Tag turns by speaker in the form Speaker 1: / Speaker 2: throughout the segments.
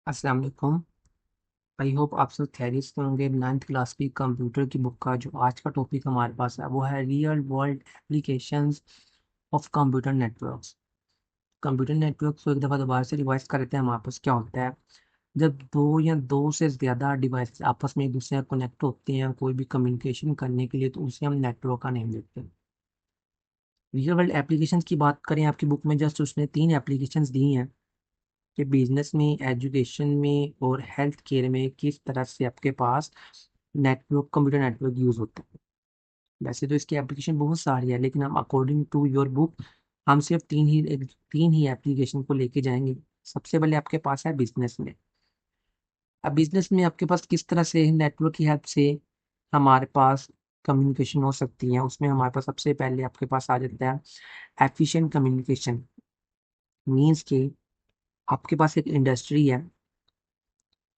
Speaker 1: अस्सलाम वालेकुम। I hope आप सब खैरियत से होंगे। नाइन्थ क्लास की कंप्यूटर की बुक का जो आज का टॉपिक हमारे पास है वो है real world applications of computer networks. Computer networks को एक दफ़ा दोबारा से रिवाइज कर लेते हैं। हमारे पास क्या होता है जब दो या दो से ज़्यादा डिवाइस आपस में एक दूसरे से कनेक्ट होते हैं कोई भी कम्युनिकेशन करने के लिए, तो उसे हम नेटवर्क का नेम देते हैं। रियल वर्ल्ड एप्लीकेशंस की बात करें, आपकी बुक में जस्ट उसने 3 एप्लीकेशंस दी हैं कि बिजनेस में, एजुकेशन में और हेल्थ केयर में किस तरह से आपके पास नेटवर्क, कंप्यूटर नेटवर्क यूज़ होता है। वैसे तो इसकी एप्लीकेशन बहुत सारी है, लेकिन हम अकॉर्डिंग टू योर बुक हम सिर्फ तीन ही एप्लीकेशन को लेके जाएंगे। सबसे पहले आपके पास है बिजनेस में। अब बिजनेस में आपके पास किस तरह से नेटवर्क की हेल्प से हमारे पास कम्युनिकेशन हो सकती है, उसमें हमारे पास सबसे पहले आपके पास आ जाता है एफिशिएंट कम्युनिकेशन। मीन्स के आपके पास एक इंडस्ट्री है,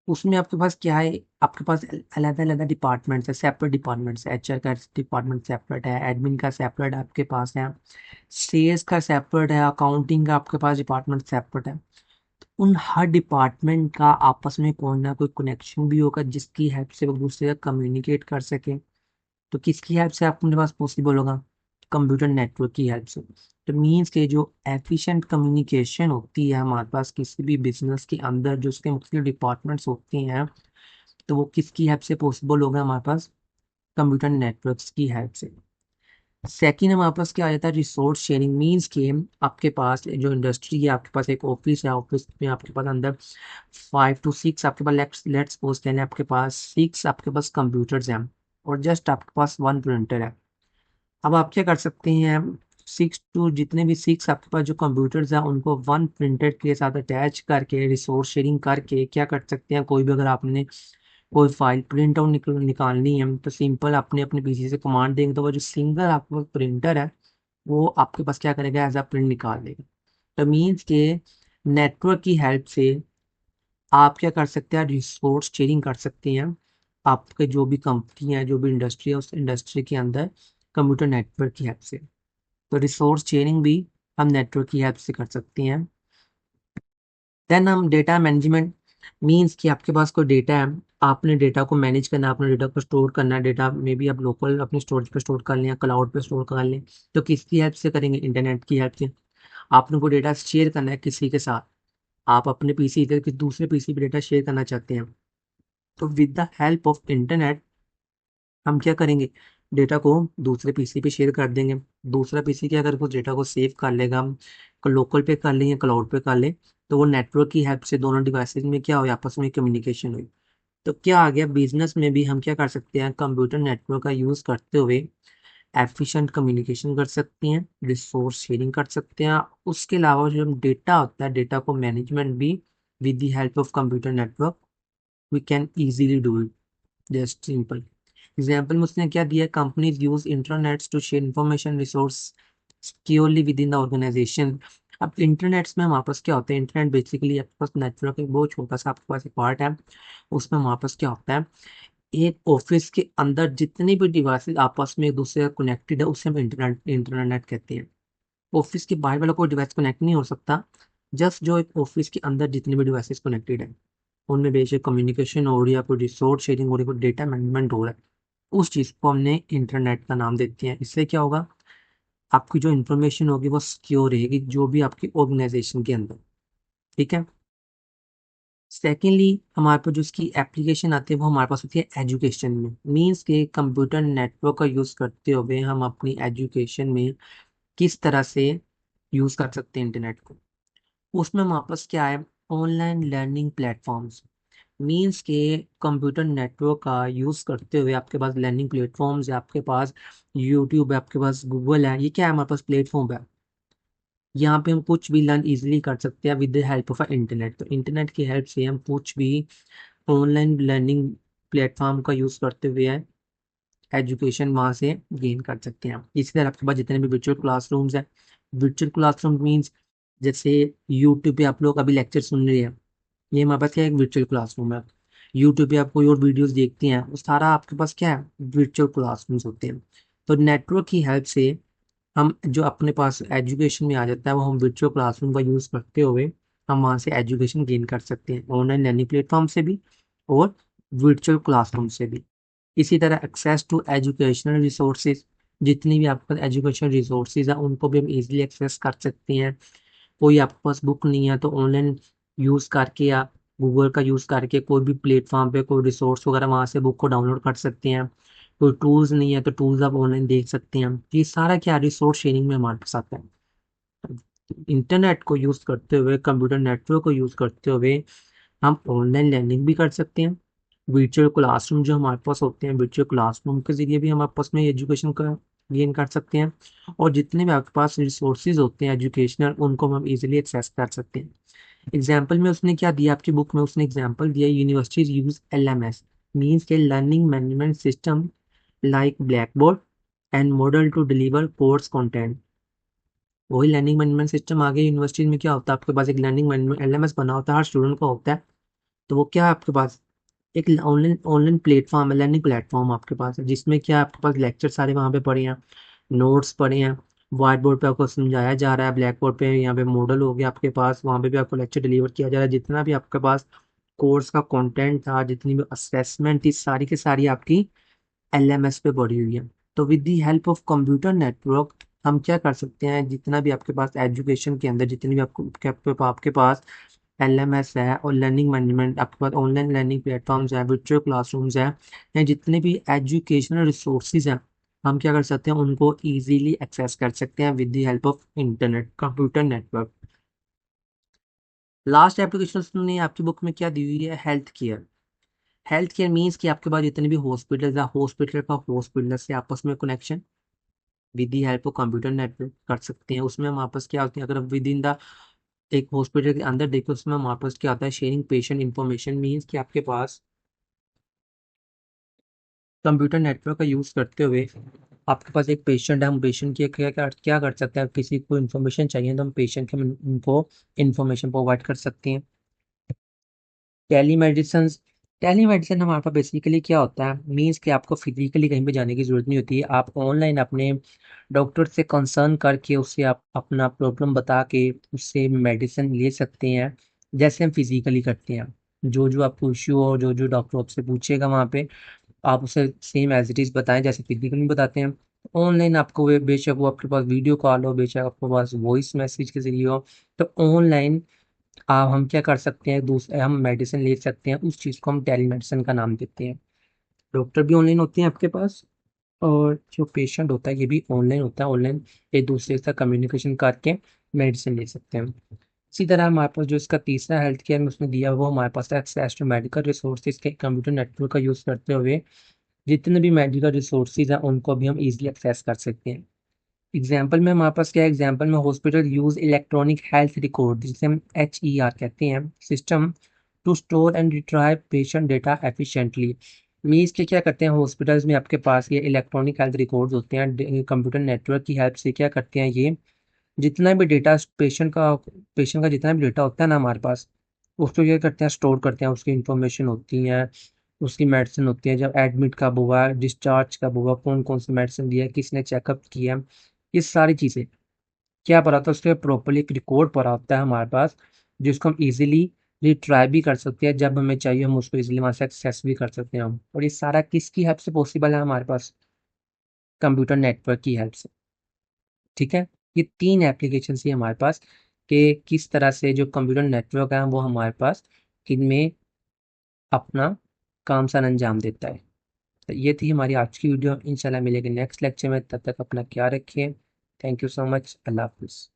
Speaker 1: उसमें आपके पास क्या है, आपके पास अलग अलग डिपार्टमेंट्स है, सेपरेट डिपार्टमेंट्स है। एचआर का डिपार्टमेंट सेपरेट है, एडमिन का सेपरेट आपके पास है, सेल्स का सेपरेट है, अकाउंटिंग का आपके पास डिपार्टमेंट सेपरेट है। उन हर डिपार्टमेंट का आपस में कोई ना कोई कनेक्शन भी होगा जिसकी हेल्प से वो एक दूसरे से कम्युनिकेट कर सके। तो किसकी हेल्प से आपके पास पॉसिबल होगा? कंप्यूटर नेटवर्क की हेल्प से। तो मीन्स के जो एफिशिएंट कम्युनिकेशन होती है हमारे पास किसी भी बिजनेस के अंदर, जो उसके मुख्तलिफ डिपार्टमेंट्स होते हैं, तो वो किसकी हेल्प से पॉसिबल होगा हमारे पास? कंप्यूटर नेटवर्क्स की हेल्प से। सेकेंड हमारे पास क्या आ जाता है? Resource sharing. मीन्स के आपके पास जो इंडस्ट्री है, आपके पास एक ऑफिस है, ऑफिस में आपके पास अंदर 5 to 6 आपके पास लेट्स सपोज कहने आपके पास 6 आपके पास कंप्यूटर्स हैं और जस्ट आपके पास 1 प्रिंटर है। अब आप क्या कर सकते हैं? जितने भी 6 आपके पास जो कंप्यूटर्स हैं उनको 1 प्रिंटर के साथ अटैच करके, रिसोर्स शेयरिंग करके क्या कर सकते हैं, कोई भी अगर आपने कोई फाइल प्रिंट आउट निकालनी है तो सिंपल अपने अपने पीसी से कमांड देंगे तो वो जो सिंगल आपके पास प्रिंटर है वो आपके पास क्या करेगा, एज अ प्रिंट निकाल देगा। तो मीन्स के नेटवर्क की हेल्प से आप क्या कर सकते हैं? रिसोर्स शेयरिंग कर सकते हैं। आपके जो भी कंपनी है, जो भी इंडस्ट्री है, उस इंडस्ट्री के अंदर कंप्यूटर नेटवर्क की हेल्प से। तो रिसोर्स शेयरिंग भी हम नेटवर्क की हेल्प से कर सकते हैं। देन हम डेटा मैनेजमेंट। मीन्स कि आपके पास कोई डेटा है, आपने डेटा को मैनेज करना है, आपने डेटा को स्टोर करना है। डेटा में भी आप लोकल अपने स्टोरेज पे स्टोर कर लें या क्लाउड पे स्टोर कर लें। तो किसकी हेल्प से करेंगे? इंटरनेट की हेल्प से। आपने को डेटा शेयर करना है किसी के साथ, आप अपने पीसी इधर किसी दूसरे पीसी पे डेटा शेयर करना चाहते हैं, तो with the help of internet हम क्या करेंगे? डेटा को दूसरे पीसी पे शेयर कर देंगे। दूसरा पीसी क्या करेगा? उस डेटा को सेव कर लेगा, हम लोकल पे कर लें या क्लाउड पे कर लें। तो वो नेटवर्क की हेल्प से दोनों डिवाइसेस में क्या हो, आपस में कम्युनिकेशन हुई। तो क्या आ गया? बिजनेस में भी हम क्या कर सकते हैं? कंप्यूटर नेटवर्क का यूज करते हुए एफिशिएंट कम्युनिकेशन कर सकते हैं, रिसोर्स शेयरिंग कर सकते हैं। उसके अलावा जो डेटा होता है, डेटा को मैनेजमेंट भी with the help of computer network we can easily do it. Just simple example में उसने क्या दिया? Companies use internets to share information resource securely within the organization. अब इंटरनेट्स में हमारे पास क्या होता है? इंटरनेट बेसिकली आपके पास नेटवर्क एक बहुत छोटा सा आपके पास एक पार्ट है। उसमें हमारे पास क्या होता है? एक ऑफिस के अंदर जितने भी डिवाइसेस आपस में एक दूसरे से कनेक्टेड है उसे हम इंटरनेट कहते हैं। ऑफिस के बाहर वाला कोई डिवाइस कनेक्ट नहीं हो सकता। जस्ट जो एक ऑफिस के अंदर जितने भी डिवाइसेस कनेक्टेड है उनमें बेशक कम्युनिकेशन हो रही है, कोई रिसोर्स शेयरिंग हो रही है, कोई डेटा मैनेजमेंट हो रहा है, उस चीज़ को हमने इंटरनेट का नाम देते हैं। इससे क्या होगा? आपकी जो इन्फॉर्मेशन होगी वो सिक्योर रहेगी, जो भी आपकी ऑर्गेनाइजेशन के अंदर। ठीक है। सेकेंडली हमारे पास जो इसकी एप्लीकेशन आती है वो हमारे पास होती है एजुकेशन में। मीन्स के कंप्यूटर नेटवर्क का यूज़ करते हुए हम अपनी एजुकेशन में किस तरह से यूज़ कर सकते हैं इंटरनेट को। उसमें हमारे पास क्या है? Online learning platforms. मीन्स के कंप्यूटर नेटवर्क का यूज़ करते हुए आपके पास लर्निंग प्लेटफॉर्म्स है, आपके पास यूट्यूब है, आपके पास गूगल है। ये क्या है? हमारे पास प्लेटफॉर्म है। यहाँ पे हम कुछ भी लर्न इजीली कर सकते हैं with the help of internet. तो इंटरनेट की हेल्प से हम कुछ भी ऑनलाइन लर्निंग प्लेटफॉर्म का यूज़ करते हुए एजुकेशन वहाँ से गेन कर सकते हैं। इसी तरह आपके पास जितने भी वर्चुअल क्लासरूम्स हैं, वर्चुअल क्लासरूम मीन्स जैसे यूट्यूब पे आप लोग अभी लेक्चर सुन रहे हैं, ये हमारे पास क्या है? एक वर्चुअल क्लासरूम है। यूट्यूब पे आप कोई और वीडियोस देखते हैं, वो सारा आपके पास क्या है? वर्चुअल क्लासरूम्स होते हैं। तो नेटवर्क की हेल्प से हम जो अपने पास एजुकेशन में आ जाता है वो हम वर्चुअल क्लासरूम का यूज़ करते हुए हम वहाँ से एजुकेशन गेन कर सकते हैं, ऑनलाइन लर्निंग प्लेटफॉर्म से भी और वर्चुअल क्लासरूम से भी। इसी तरह एक्सेस टू एजुकेशनल रिसोर्सेज, जितनी भी आपके पास एजुकेशन रिसोर्सेज हैं उनको भी हम इजीली एक्सेस कर सकते हैं। कोई आपके पास बुक नहीं है तो ऑनलाइन यूज़ करके या गूगल का यूज़ करके कोई भी प्लेटफॉर्म पे कोई रिसोर्स वगैरह वहाँ से बुक को डाउनलोड कर सकते हैं। कोई टूल्स नहीं है तो टूल्स आप ऑनलाइन देख सकते हैं। ये सारा क्या रिसोर्स शेयरिंग में हमारे पास आता है। इंटरनेट को यूज़ करते हुए, कंप्यूटर नेटवर्क को यूज़ करते हुए हम ऑनलाइन लर्निंग भी कर सकते हैं। वर्चुअल क्लासरूम जो हमारे पास होते हैं, वर्चुअल क्लासरूम के ज़रिए भी हम आपस में एजुकेशन का गेन कर सकते हैं। और जितने भी आपके पास रिसोर्सेज होते हैं एजुकेशनल, उनको हम इजीली एक्सेस कर सकते हैं। एग्जाम्पल में उसने क्या दिया आपकी बुक में, उसने एग्जाम्पल दिया यूनिवर्सिटीज यूज LMS, मीन्स के learning management system like Blackboard and Moodle to deliver course content. वही लर्निंग मैनेजमेंट सिस्टम आगे यूनिवर्सिटीज में क्या होता है, आपके पास एक लर्निंग मैनेजमेंट LMS बना होता है, हर स्टूडेंट का होता है। तो वो क्या है आपके पास, एक ऑनलाइन ऑनलाइन प्लेटफॉर्म है, लर्निंग प्लेटफॉर्म आपके पास है, जिसमें क्या है, आपके पास लेक्चर सारे वहाँ पे पड़े हैं, नोट्स पड़े हैं, व्हाइट बोर्ड पे आपको समझाया जा रहा है, ब्लैक बोर्ड पे यहाँ पे मॉडल हो गया आपके पास, वहाँ पे भी आपको लेक्चर डिलीवर किया जा रहा है। जितना भी आपके पास कोर्स का कंटेंट था, जितनी भी असेसमेंट थी, सारी की सारी आपकी LMS पे पड़ी हुई है। तो with the help of computer network हम क्या कर सकते हैं, जितना भी आपके पास एजुकेशन के अंदर जितनी भी आपके पास LMS है और लर्निंग मैनेजमेंट, आपके पास ऑनलाइन लर्निंग प्लेटफॉर्म्स हैं, वर्चुअल क्लासरूम्स हैं, या जितने भी एजुकेशनल रिसोर्सेज हैं, हम क्या कर सकते हैं, उनको इजीली एक्सेस कर सकते हैं with the help of internet, computer network. Last application ने आपकी बुक में क्या दी हुई है, health care. Health care means कि आपके पास जितने भी हॉस्पिटल है, हॉस्पिटल का हॉस्पिटल से आपस में connection with the help of computer network कर सकते हैं। उसमें हम आपस क्या होते हैं, अगर विद इन द एक हॉस्पिटल के अंदर देखो, उसमें हम आपस क्या आता है, शेयरिंग पेशेंट इंफॉर्मेशन, मीन्स कि आपके पास कंप्यूटर नेटवर्क का यूज़ करते हुए आपके पास एक पेशेंट है, हम पेशेंट की क्या कर सकते हैं, किसी को इन्फॉर्मेशन चाहिए तो हम पेशेंट के उनको इन्फॉर्मेशन प्रोवाइड कर सकते हैं। टेलीमेडिसिन, टेलीमेडिसिन हमारे पास बेसिकली क्या होता है, मीन्स कि आपको फिजिकली कहीं पे जाने की जरूरत नहीं होती है, आप ऑनलाइन अपने डॉक्टर से कंसर्न करके उससे आप अपना प्रॉब्लम बता के उससे मेडिसिन ले सकते हैं, जैसे हम फिजिकली करते हैं। जो जो आपको इश्यू हो, जो जो डॉक्टर आपसे पूछेगा वहाँ पे आप उसे सेम एज इट इज़ बताएं जैसे फिजिकली बताते हैं। ऑनलाइन आपको बेशक वो आपके पास वीडियो कॉल हो, बेशक आपके पास वॉइस मैसेज के जरिए हो, तो ऑनलाइन आप हम क्या कर सकते हैं, दूसरे हम मेडिसिन ले सकते हैं, उस चीज़ को हम टेली मेडिसिन का नाम देते हैं। डॉक्टर भी ऑनलाइन होते हैं आपके पास, और जो पेशेंट होता है ये भी ऑनलाइन होता है, ऑनलाइन एक दूसरे के साथ कम्युनिकेशन करके मेडिसिन ले सकते हैं। इसी तरह हमारे पास जो इसका तीसरा हेल्थ केयर में उसने दिया, वो हमारे पास एक्सेस टू मेडिकल रिसोर्सेज के कंप्यूटर नेटवर्क का यूज़ करते हुए जितने भी मेडिकल रिसोर्सेज हैं उनको भी हम इजीली एक्सेस कर सकते हैं। एग्जाम्पल में हमारे पास क्या है, एग्जाम्पल में hospital use electronic health record, जिसे हम HER कहते हैं, system to store and retrieve patient data efficiently. Means के क्या करते हैं, हॉस्पिटल्स में आपके पास ये इलेक्ट्रॉनिक हेल्थ रिकॉर्ड्स होते हैं, कंप्यूटर नेटवर्क की हेल्प से क्या करते हैं, ये जितना भी डेटा पेशेंट का जितना भी डेटा होता है ना हमारे पास, उसको क्या करते हैं, स्टोर करते हैं, उसकी इंफॉर्मेशन होती है, उसकी मेडिसिन होती है, जब एडमिट कब हुआ, डिस्चार्ज कब हुआ, कौन कौन सी मेडिसिन दिया, किसने चेकअप किया, ये सारी चीज़ें क्या पड़ा होता है, उसके प्रॉपरली एक रिकॉर्ड पड़ा होता है हमारे पास, जिसको हम इजीली रिट्राई भी कर सकते हैं, जब हमें चाहिए हम उसको इजीली वहाँ से एक्सेस भी कर सकते हैं हम। और ये सारा किसकी हेल्प से पॉसिबल है हमारे पास, कंप्यूटर नेटवर्क की हेल्प से। ठीक है, ये तीन एप्लीकेशन ही हमारे पास कि किस तरह से जो कंप्यूटर नेटवर्क है वो हमारे पास इनमें अपना काम सा अंजाम देता है। तो ये थी हमारी आज की वीडियो, इंशाल्लाह मिलेगी नेक्स्ट लेक्चर में, तब तक अपना ख्याल रखिए। थैंक यू सो मच, अल्लाह हाफिज़।